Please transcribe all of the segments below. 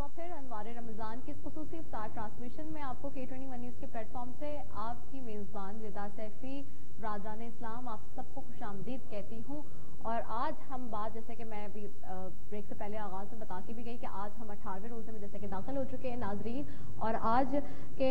मरतबा फिर अनवार रमज़ान की इस खुसूसी इफ्तार ट्रांसमिशन में आपको K21 न्यूज़ के प्लेटफॉर्म से आपकी मेज़बान रिदा सैफी बरादरान इस्लाम आप सबको खुशामदीद कहती हूँ। और आज हम बात, जैसे कि मैं अभी ब्रेक से पहले आगाज़ में बता के भी गई कि आज हम 18वें रोज़े में जैसे कि दाखिल हो चुके हैं नाजरीन। और आज के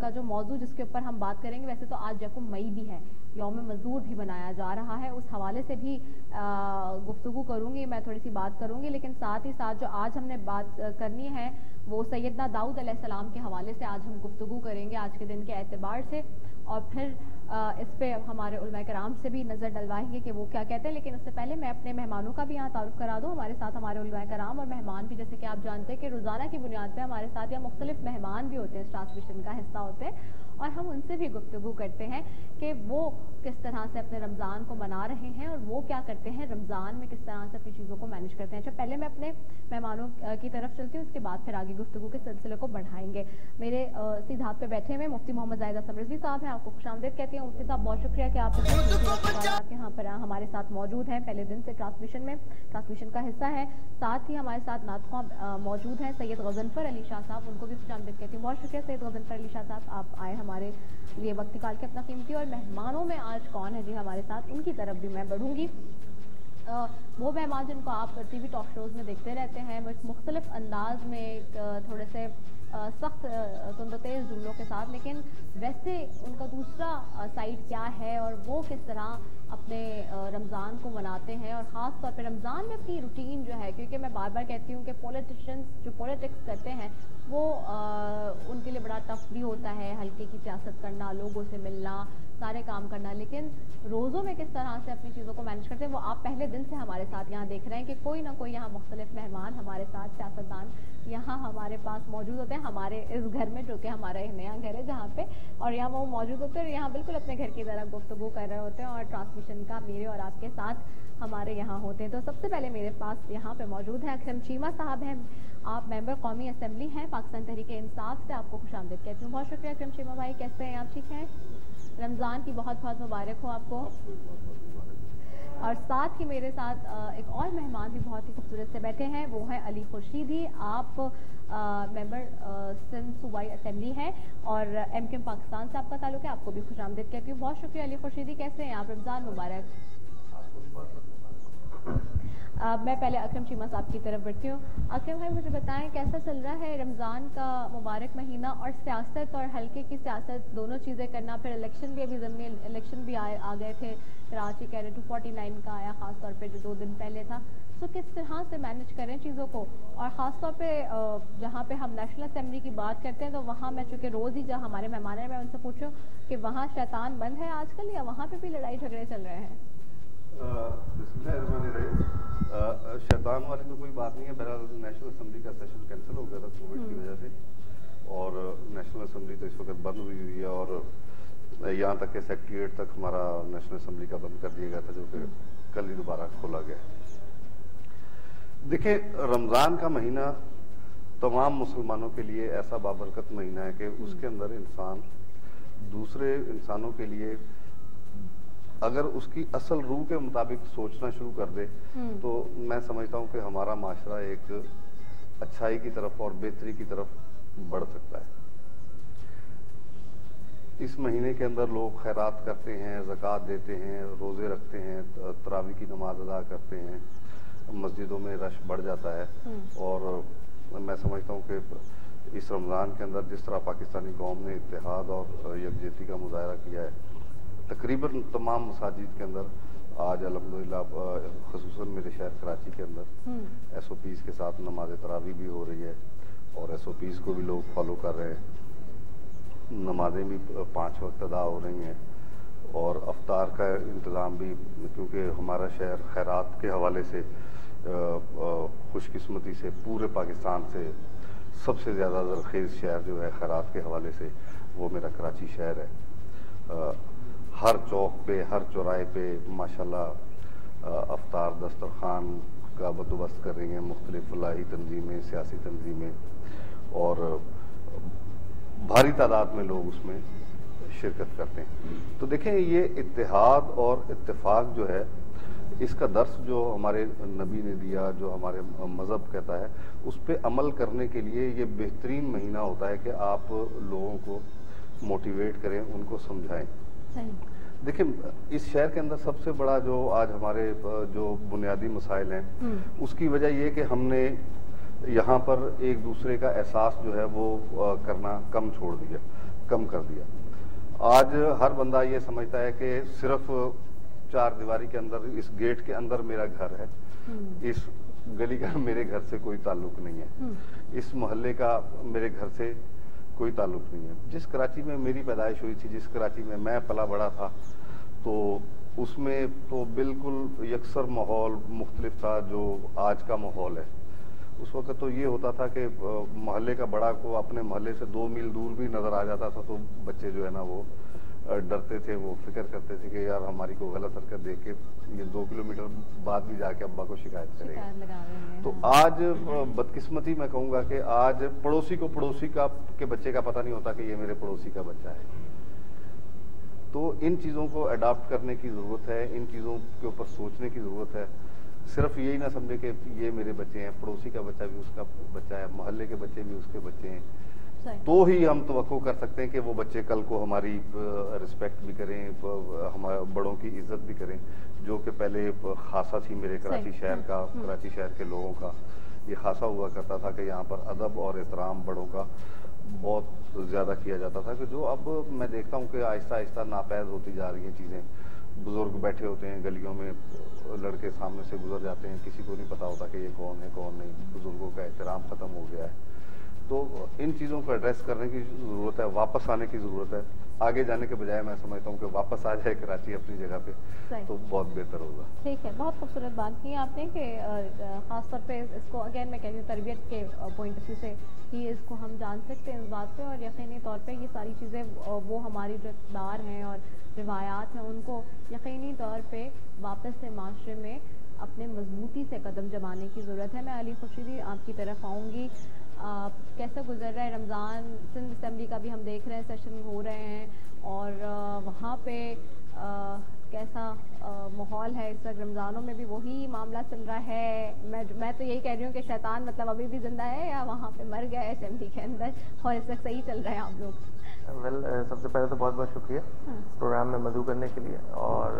का जो मौजू जिसके ऊपर हम बात करेंगे, वैसे तो आज यकम मई भी है, यौम मज़दूर भी बनाया जा रहा है, उस हवाले से भी गुफ्तगू करूँगी, मैं थोड़ी सी बात करूँगी। लेकिन साथ ही साथ जो आज हमने बात करनी है वो सैयदना दाऊद अलैहिस्सलाम के हवाले से आज हम गुफ्तगू करेंगे आज के दिन के एतबार से। और फिर इस पे हमारे उलमा कराम से भी नज़र डलवाएंगे कि वो क्या कहते हैं। लेकिन उससे पहले मैं अपने मेहमानों का भी यहाँ तारुफ करा दूँ। हमारे साथ हमारे उलमा कराम और मेहमान भी, जैसे कि आप जानते हैं कि रोज़ाना की बुनियाद पर हमारे साथ या मुख्तलिफ मेहमान भी होते हैं, इस ट्रांसमिशन का हिस्सा होते हैं, और हम उनसे भी गुफ्तगू करते हैं कि वो किस तरह से अपने रमज़ान को मना रहे हैं और वो क्या करते हैं रमज़ान में, किस तरह से अपनी चीज़ों को मैनेज करते हैं। अच्छा, पहले मैं अपने मेहमानों की तरफ चलती हूँ, उसके बाद फिर आगे गुफ्तगू के सिलसिले को बढ़ाएंगे। मेरे सीधे हाथ पे बैठे हुए मुफ्ती मोहम्मद जाहिद हसन रिजवी साहब हैं, आपको खुशामदीद कहती हूँ। मुफ्ती साहब, बहुत शुक्रिया कि आप यहाँ पर हमारे साथ मौजूद हैं, पहले दिन से ट्रांसमिशन का हिस्सा है। साथ ही हमारे साथ नातख़्वां मौजूद हैं सैयद गज़नफ़र अली शाह साहब, उनको भी खुशामदीद कहती हूँ। बहुत शुक्रिया सैयद गज़नफ़र अली शाह साहब, आप आए हमारे लिए वक्त निकाल के अपना कीमती। और मेहमानों में आज कौन है जी हमारे साथ, उनकी तरफ भी मैं बढ़ूँगी। वो मेहमान जिनको आप टीवी टॉक शोज़ में देखते रहते हैं, मुख्तलिफ अंदाज में, थोड़े से सख्त तुंद तेज़ जुमलों के साथ, लेकिन वैसे उनका दूसरा साइड क्या है और वो किस तरह अपने रमज़ान को मनाते हैं, और ख़ास तौर पे रमज़ान में अपनी रूटीन जो है, क्योंकि मैं बार बार कहती हूँ कि पॉलिटिशियंस जो पॉलिटिक्स करते हैं वो उनके लिए बड़ा टफ भी होता है, हल्के की सियासत करना, लोगों से मिलना, सारे काम करना, लेकिन रोज़ों में किस तरह से अपनी चीज़ों को मैनेज करते हैं वो आप पहले दिन से हमारे साथ यहाँ देख रहे हैं कि कोई ना कोई यहाँ मुख्तलिफ मेहमान हमारे साथ, सियासतदान यहाँ हमारे पास मौजूद होते हैं, हमारे इस घर में, जो कि हमारा एक नया घर है जहाँ पे, और यहाँ वो मौजूद होते हैं और यहाँ बिल्कुल अपने घर की तरह गुफ्तगू कर रहे होते हैं और ट्रांसमिशन का मेरे और आपके साथ हमारे यहाँ होते हैं। तो सबसे पहले मेरे पास यहाँ पे मौजूद हैं अकरम चीमा साहब हैं, आप मेंबर कौमी असम्बली हैं पाकिस्तान तहरीक-ए-इंसाफ से, आपको खुशामदीद कहती हूँ। बहुत शुक्रिया अकरम चीमा भाई, कैसे हैं आप, ठीक हैं? रमज़ान की बहुत बहुत मुबारक हो आपको। और साथ ही मेरे साथ एक और मेहमान भी बहुत ही खूबसूरत से बैठे हैं, वो हैं अली खुर्शीदी, आप मेंबर सिंध सूबाई असम्बली हैं और MKM पाकिस्तान से आपका ताल्लुक है, आपको भी खुशामदीद कहती हूँ। बहुत शुक्रिया अली खुर्शीदी, कैसे हैं आप, रमज़ान मुबारक। मैं पहले अकरम चीमा साहब की तरफ बढ़ती हूँ। अकरम भाई, मुझे बताएं कैसा चल रहा है रमज़ान का मुबारक महीना, और सियासत और हल्के की सियासत दोनों चीज़ें करना, फिर इलेक्शन भी, अभी ज़मीनी इलेक्शन भी आ गए थे, कराची कह रहे 249 का आया, ख़ास तौर पे जो 2 दिन पहले था। तो किस तरह से मैनेज करें चीज़ों को, और ख़ास तौर पे जहाँ पे हम नेशनल असम्बली की बात करते हैं तो वहाँ मैं चूँकि रोज़ ही जहाँ हमारे मेहमान हैं, मैं उनसे पूछूँ कि वहाँ शैतान बंद है आजकल या वहाँ पर भी लड़ाई झगड़े चल रहे हैं? शैतान वाली तो कोई बात नहीं है। बहरहाल नेशनल असम्बली का सेशन कैंसिल हो गया था कोविड की वजह से, और नेशनल असम्बली तो इस वक्त बंद हुई है, और यहाँ तक कि सेक्रेटरीट तक हमारा नेशनल असम्बली का बंद कर दिया गया था, जो कि कल ही दोबारा खोला गया। देखिए, रमज़ान का महीना तमाम मुसलमानों के लिए ऐसा बाबरकत महीना है कि उसके अंदर इंसान दूसरे इंसानों के लिए अगर उसकी असल रूह के मुताबिक सोचना शुरू कर दे तो मैं समझता हूँ कि हमारा माशरा एक अच्छाई की तरफ और बेहतरी की तरफ बढ़ सकता है। इस महीने के अंदर लोग खैरात करते हैं, ज़कात देते हैं, रोज़े रखते हैं, तरावी की नमाज अदा करते हैं, मस्जिदों में रश बढ़ जाता है। और मैं समझता हूँ कि इस रमज़ान के अंदर जिस तरह पाकिस्तानी कौम ने इत्तेहाद और यकजहती का मुजाहरा किया है, तकरीबन तमाम मसाजिद के अंदर आज अल्हम्दुलिल्लाह, ख़ुसूसन मेरे शहर कराची के अंदर SOPs के साथ नमाज तरावी भी हो रही है, और SOPs को भी लोग फॉलो कर रहे हैं। नमाजें भी 5 वक्त अदा हो रही हैं, और अफ्तार का इंतज़ाम भी, क्योंकि हमारा शहर खैरात के हवाले से खुशकिस्मती से पूरे पाकिस्तान से सबसे ज़्यादा ज़रख़ेज़ शहर जो है खैरात के हवाले से, वो मेरा कराची शहर है। हर चौक पे, हर चौराहे पे माशाल्लाह अफ्तार दस्तरखान का बंदोबस्त कर रही हैं मुख्तलिफ फलाही तंजीमें, सियासी तंजीमें, और भारी तादाद में लोग उसमें शिरकत करते हैं। तो देखें, ये इत्तेहाद और इत्तेफाक जो है, इसका दर्स जो हमारे नबी ने दिया, जो हमारे मज़हब कहता है, उस पर अमल करने के लिए ये बेहतरीन महीना होता है कि आप लोगों को मोटिवेट करें, उनको समझाएं। देखिए, इस शहर के अंदर सबसे बड़ा जो आज हमारे जो बुनियादी मसाइल हैं, उसकी वजह ये कि हमने यहाँ पर एक दूसरे का एहसास जो है वो करना कम कर दिया। आज हर बंदा ये समझता है कि सिर्फ 4 दीवारी के अंदर, इस गेट के अंदर मेरा घर है, इस गली का मेरे घर से कोई ताल्लुक नहीं है, इस मोहल्ले का मेरे घर से कोई ताल्लुक नहीं है। जिस कराची में मेरी पैदाइश हुई थी, जिस कराची में मैं पला बड़ा था, तो उसमें तो बिल्कुल यकसर माहौल मुख्तलिफ था जो आज का माहौल है। उस वक्त तो ये होता था कि मोहल्ले का बड़ा को अपने मोहल्ले से 2 मील दूर भी नजर आ जाता था तो बच्चे जो है ना वो डरते थे, वो फिक्र करते थे कि यार हमारी को गलत हरकत देख के ये 2 किलोमीटर बाद भी जाके अब्बा को शिकायत करेगा। तो आज बदकिस्मती मैं कहूँगा कि आज पड़ोसी को पड़ोसी के बच्चे का पता नहीं होता कि ये मेरे पड़ोसी का बच्चा है। तो इन चीज़ों को अडॉप्ट करने की ज़रूरत है, इन चीज़ों के ऊपर सोचने की ज़रूरत है। सिर्फ यही ना समझे कि ये मेरे बच्चे हैं, पड़ोसी का बच्चा भी उसका बच्चा है, मोहल्ले के बच्चे भी उसके बच्चे हैं, तो ही हम तवक्को कर सकते हैं कि वो बच्चे कल को हमारी रिस्पेक्ट भी करें, हमारे बड़ों की इज्जत भी करें, जो कि पहले खासा थी मेरे कराची शहर का, कराची शहर के लोगों का ये खासा हुआ करता था कि यहाँ पर अदब और एहतराम बड़ों का बहुत ज़्यादा किया जाता था, कि जो अब मैं देखता हूँ कि आहिस्ता आहिस्ता नापैद होती जा रही हैं चीज़ें। बुजुर्ग बैठे होते हैं गलियों में, लड़के सामने से गुजर जाते हैं, किसी को नहीं पता होता कि ये कौन है कौन नहीं, बुजुर्गों का एहतराम ख़त्म हो गया है। तो इन चीज़ों को एड्रेस करने की ज़रूरत है, वापस आने की ज़रूरत है। आगे जाने के बजाय मैं समझता हूँ कि वापस आ जाए कराची अपनी जगह पे, तो बहुत बेहतर होगा। ठीक है, बहुत खूबसूरत बात की आपने कि ख़ास तौर पे इसको अगेन मैं कहती हूँ तरबियत के पॉइंट ऑफ व्यू से ही इसको हम जान सकते हैं इस बात पे, और यकीनी तौर पे ये सारी चीज़ें वो हमारी जो इक़्तिदार हैं और रिवायात हैं उनको यकीनी तौर पे वापस से माशरे में अपने मजबूती से कदम जमाने की ज़रूरत है। मैं अली खुर्शीदी आपकी तरफ आऊँगी। कैसा गुजर रहा है रमज़ान? सिंध असम्बली का भी हम देख रहे हैं सेशन हो रहे हैं, और वहाँ पे कैसा माहौल है इस वक्त? रमज़ानों में भी वही मामला चल रहा है? मैं तो यही कह रही हूँ कि शैतान मतलब अभी भी जिंदा है या वहाँ पे मर गया है असम्बली के अंदर, और इस वक्त सही चल रहा है आप लोग? सबसे पहले तो बहुत बहुत शुक्रिया प्रोग्राम में मदऊ करने के लिए। और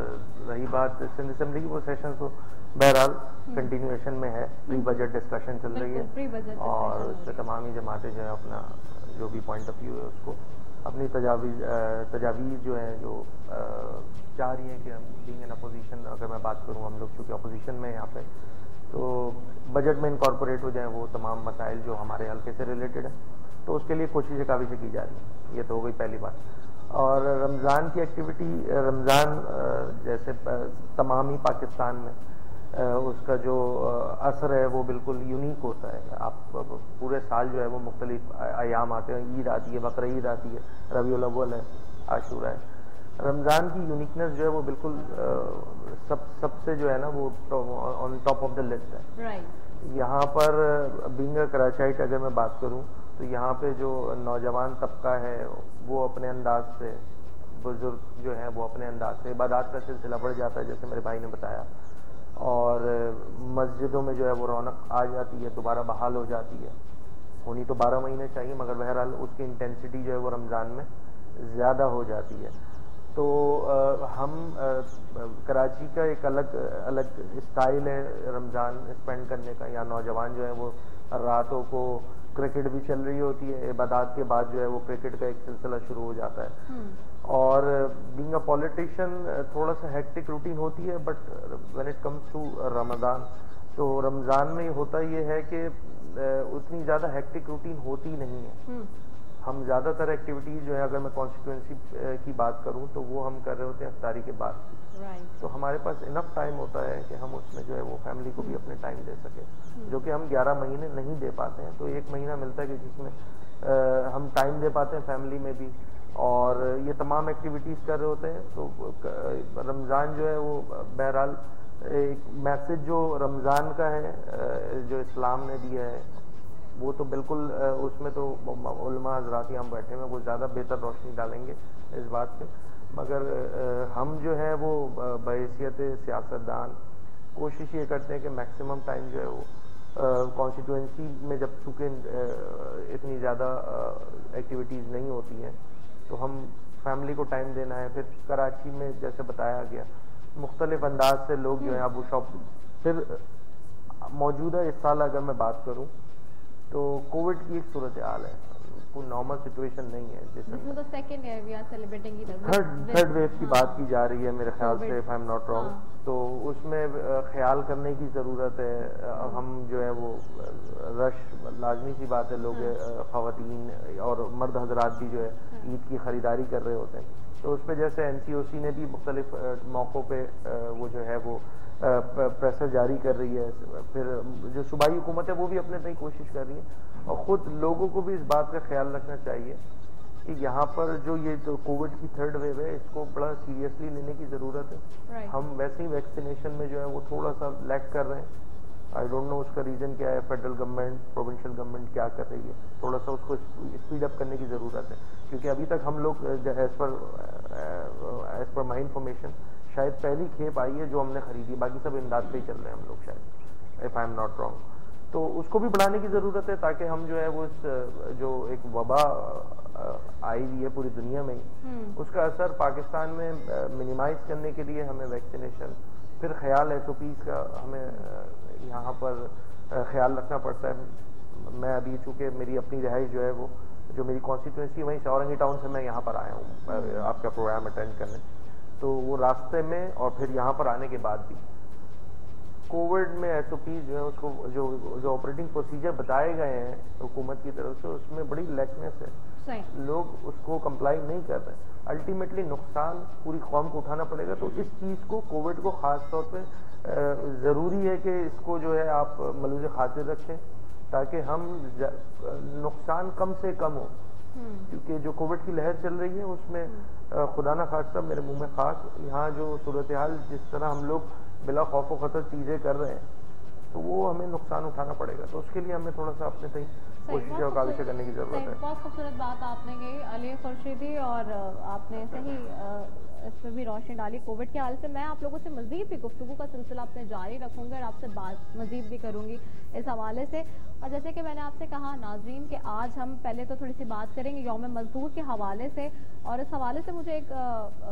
रही बात सिंध असम्बली की, वो सेशन तो बहरहाल कंटिन्यूएशन में है, प्री बजट डिस्कशन चल रही है, और उससे तमाम ही जमातें जो है अपना जो भी पॉइंट ऑफ व्यू है उसको अपनी तजावीज़ जो है जो चाह रही हैं कि हम बीइंग इन अपोजिशन, अगर मैं बात करूँ हम लोग चूँकि अपोजिशन में यहाँ पे, तो बजट में इनकॉर्पोरेट हो जाए वो तमाम मसाइल जो हमारे हल्के से रिलेटेड है, तो उसके लिए कोशिशें काफ़ी से की जा रही हैं। ये तो हो गई पहली बात। और रमज़ान की एक्टिविटी, रमज़ान जैसे तमाम ही पाकिस्तान में उसका जो असर है वो बिल्कुल यूनिक होता है। आप पूरे साल जो है वो मुख्तलिफ अयाम आते हैं, ईद आती है, बकरा ईद आती है, रबीउल अव्वल है, आशूरा है। रमज़ान की यूनिकनेस जो है वो बिल्कुल सबसे जो है ना वो on top of the list है। यहाँ पर बीइंग अ कराचाइट अगर मैं बात करूँ तो यहाँ पे जो नौजवान तबका है वो अपने अंदाज से, बुजुर्ग जो है वो अपने अंदाज से, इबादत का सिलसिला बढ़ जाता है जैसे मेरे भाई ने बताया, और मस्जिदों में जो है वो रौनक आ जाती है, दोबारा बहाल हो जाती है। होनी तो 12 महीने चाहिए, मगर बहरहाल उसकी इंटेंसिटी जो है वो रमज़ान में ज़्यादा हो जाती है। तो हम कराची का एक अलग स्टाइल है रमज़ान स्पेंड करने का। यहाँ नौजवान जो है वो रातों को, क्रिकेट भी चल रही होती है, इबादत के बाद जो है वो क्रिकेट का एक सिलसिला शुरू हो जाता है। और बीइंग अ पॉलिटिशियन थोड़ा सा हेक्टिक रूटीन होती है, but when it comes to Ramzan, तो रमज़ान में होता ये है कि उतनी ज़्यादा हेक्टिक रूटीन होती नहीं है। हम ज़्यादातर एक्टिविटीज़ जो है, अगर मैं कॉन्स्टिट्यूंसी की बात करूं तो वो हम कर रहे होते हैं इफ्तारी के बाद। तो हमारे पास इनफ टाइम होता है कि हम उसमें जो है वो फैमिली को भी अपने टाइम दे सकें, जो कि हम 11 महीने नहीं दे पाते हैं। तो 1 महीना मिलता है कि जिसमें हम टाइम दे पाते हैं फैमिली में भी, और ये तमाम एक्टिविटीज़ कर रहे होते हैं। तो रमज़ान जो है वो बहरहाल एक मैसेज जो रमज़ान का है, जो इस्लाम ने दिया है, वो तो बिल्कुल उसमें तो उलमा हज़रात हम बैठे हैं वो ज़्यादा बेहतर रोशनी डालेंगे इस बात पे। मगर हम जो है वो बहैसियत सियासतदान कोशिश ये करते हैं कि मैक्सिमम टाइम जो है वो कॉन्स्टिट्यूएंसी में, जब चूँकि इतनी ज़्यादा एक्टिविटीज़ नहीं होती हैं, तो हम फैमिली को टाइम देना है। फिर कराची में जैसे बताया गया मुख्तलिफ अंदाज से लोग जो है अब वो शॉप, फिर मौजूदा इस साल अगर मैं बात करूं तो कोविड की एक सूरत हाल है, कोई नॉर्मल सिचुएशन नहीं है। जिसमें तो second year we are celebrating third wave की बात की जा रही है मेरे ख्याल से, if I am not wrong. तो उसमें ख्याल करने की ज़रूरत है। अब हम जो है वो रश, लाजमी सी बात है, लोग ख़वातीन और मर्द हजरात भी जो है ईद की ख़रीदारी कर रहे होते हैं। तो उस पर जैसे NCOC ने भी मुख्तलिफ मौक़ों पर वो जो है वो प्रेशर जारी कर रही है। फिर जो सूबाई हुकूमत है वो भी अपने तक कोशिश कर रही है, और ख़ुद लोगों को भी इस बात का ख्याल रखना चाहिए कि यहाँ पर जो ये तो कोविड की थर्ड वेव है, इसको बड़ा सीरियसली लेने की ज़रूरत है। हम वैसे ही वैक्सीनेशन में जो है वो थोड़ा सा लैग कर रहे हैं। आई डोंट नो उसका रीज़न क्या है, फेडरल गवर्नमेंट, प्रोविंशियल गवर्नमेंट क्या कर रही है, थोड़ा सा उसको स्पीड अप करने की ज़रूरत है। क्योंकि अभी तक हम लोग एज़ पर माई इंफॉर्मेशन शायद पहली खेप आई है जो हमने खरीदी, बाकी सब इमदाद पे ही चल रहे हैं हम लोग शायद, if I am not wrong. तो उसको भी बढ़ाने की ज़रूरत है ताकि हम जो है वो जो एक वबा आई हुई है पूरी दुनिया में ही, उसका असर पाकिस्तान में मिनिमाइज करने के लिए हमें वैक्सीनेशन, फिर ख्याल SOPs का हमें यहाँ पर ख्याल रखना पड़ता है। मैं अभी चूँकि मेरी अपनी रिहाइश जो है वो, जो मेरी कॉन्स्टिट्यूंसी वहीं औरंगी टाउन से मैं यहाँ पर आया हूँ आपका प्रोग्राम अटेंड करने, तो वो रास्ते में और फिर यहाँ पर आने के बाद भी कोविड में SOPs जो है उसको जो ऑपरेटिंग प्रोसीजर बताए गए हैं हुकूमत की तरफ से, उसमें बड़ी लैकनेस है, लोग उसको कंप्लाई नहीं कर रहे हैं। अल्टीमेटली नुकसान पूरी कौम को उठाना पड़ेगा। तो इस चीज़ को, कोविड को ख़ास तौर पे ज़रूरी है कि इसको जो है आप मलूज़ खातिर रखें ताकि हम नुकसान कम से कम हो। क्योंकि जो कोविड की लहर चल रही है उसमें खुदा ना खास्ता मेरे मुंह में खाक, यहाँ जो सूरत हाल जिस तरह हम लोग बिला खौफ व खतर चीज़ें कर रहे हैं, तो वो हमें नुकसान उठाना पड़ेगा। तो उसके लिए हमें थोड़ा सा अपने सही कोशिश और काविश करने की ज़रूरत है। बहुत खूबसूरत बात आपने कही अली खुर्शीदी, और आपने सही इस पर भी रोशनी डाली कोविड के हाल से। मैं आप लोगों से मज़ीद भी गुफ्तगू का सिलसिला अपने जारी रखूँगी और आपसे बात मज़ीद भी करूँगी इस हवाले से। और जैसे कि मैंने आपसे कहा नाज़रीन कि आज हम पहले तो थोड़ी सी बात करेंगे यौम मज़दूर के हवाले से, और इस हवाले से मुझे एक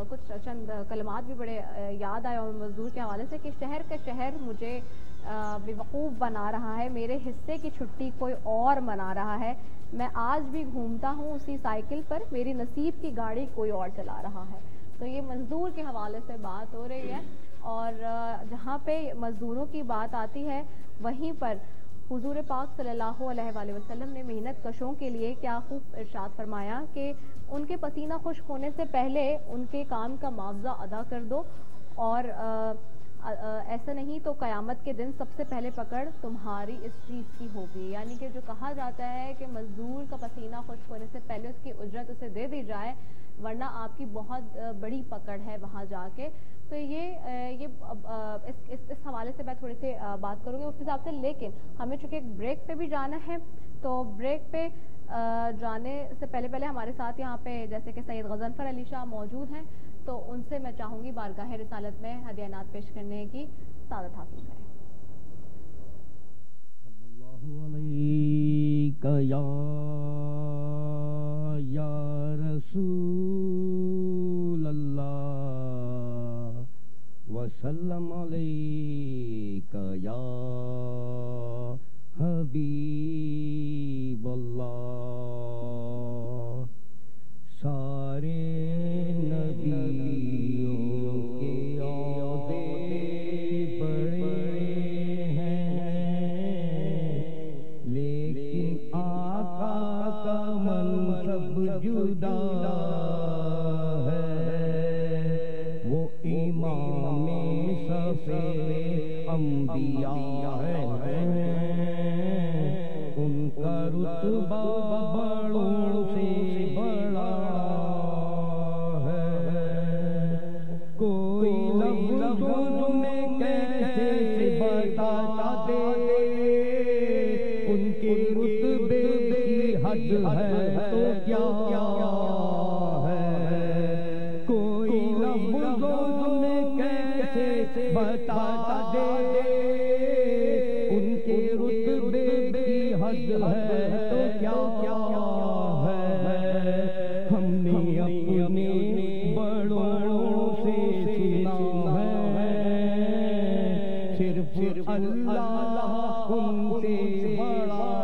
कुछ चंद कलमात भी बड़े याद आए यौम मज़दूर के हवाले से कि शहर का शहर मुझे बेवकूफ़ बना रहा है, मेरे हिस्से की छुट्टी कोई और मना रहा है, मैं आज भी घूमता हूँ उसी साइकिल पर, मेरी नसीब की गाड़ी कोई और चला रहा है। तो ये मज़दूर के हवाले से बात हो रही है, और जहाँ पे मज़दूरों की बात आती है वहीं पर हुजूर पाक सल्लल्लाहु अलैहि वसल्लम ने मेहनत कशों के लिए क्या खूब इरशाद फरमाया कि उनके पसीना खुश्क होने से पहले उनके काम का मुआवजा अदा कर दो, और ऐसा नहीं तो क़यामत के दिन सबसे पहले पकड़ तुम्हारी इस चीज़ की होगी। यानी कि जो कहा जाता है कि मज़दूर का पसीना खुश्क होने से पहले उसकी उजरत उसे दे दी जाए, वरना आपकी बहुत बड़ी पकड़ है वहाँ जाके। तो ये इस हवाले से मैं थोड़ी सी बात करूँगी उस हिसाब से। लेकिन हमें चूँकि एक ब्रेक पे भी जाना है, तो ब्रेक पे जाने से पहले हमारे साथ यहाँ पे जैसे कि सैयद गज़नफ़र अली शाह मौजूद हैं, तो उनसे मैं चाहूँगी बारगाह रिसालत में हदियानात पेश करने की सादत हासिल करें। या रसूल अल्लाह वसल्लम अलैका या हबीब अल्लाह। सारे नबियों के औहदे बड़े हैं, लेकिन आका का मनसब जुदा है। वो इमाम सफे अंबिया है, उनका रुतबा बड़ों से बड़ा है। कोई लफ्ज़ों में कैसे बता दे उनके रुतबे की हद है तो क्या है। कोई लफ्ज़ों में कैसे बता दे हद है तो क्या क्या है। हमने अपने बड़ों से सुना है, सिर्फ अल्लाह उनसे बड़ा